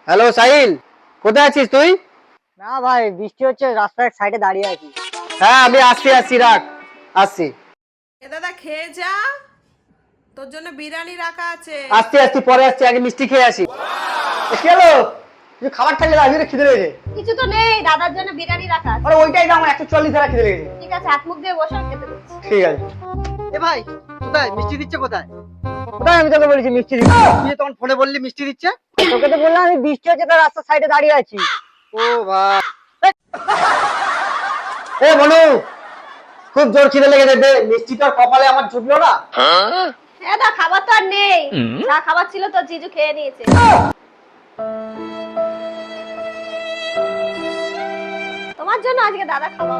Hello Sahil, কোথায় আছিস তুই? না ভাই, বৃষ্টি হচ্ছে, রাস্তার সাইডে দাঁড়িয়ে আছি। হ্যাঁ আমি আসছি রাখ, আসছি। এ দাদা খেয়ে যা, তোর জন্য বিরিয়ানি রাখা আছে। আসছি পরে আসছি, আগে মিষ্টি খেয়ে আসি। কি হলো? কিছু খাবার থাকলে দাও, আমি খিদে লেগেছে। কিছু তো নেই, দাদার জন্য বিরিয়ানি রাখা আছে। আরে ওইটাই দাও, আমার 140 টাকা খিদে লেগেছে। ঠিক আছে, হাত মুখ দিয়ে বসো, খেতে দিচ্ছি। ঠিক আছে। এ ভাই, কোথায় মিষ্টি দিচ্ছে? কোথায় কোথায় আমি তোকে বলেছি মিষ্টি দিতে? তুই যে তখন ফোনে বললি মিষ্টি দিচ্ছে? তোকে তো বললাম আমি বৃষ্টি হচ্ছে তার রাস্তার সাইডে দাঁড়িয়ে আছি। ও ভাই, এ বলু, খুব জোর খিদে লেগেছে, দে মিষ্টি। তোর কপালে আমার জুটলো না। হ্যাঁ দা, খাবার তো আর নেই। যা খাবার ছিল তো জিজু খেয়ে নিয়েছে। তোমার জন্য আজকে দাদা খাওয়া।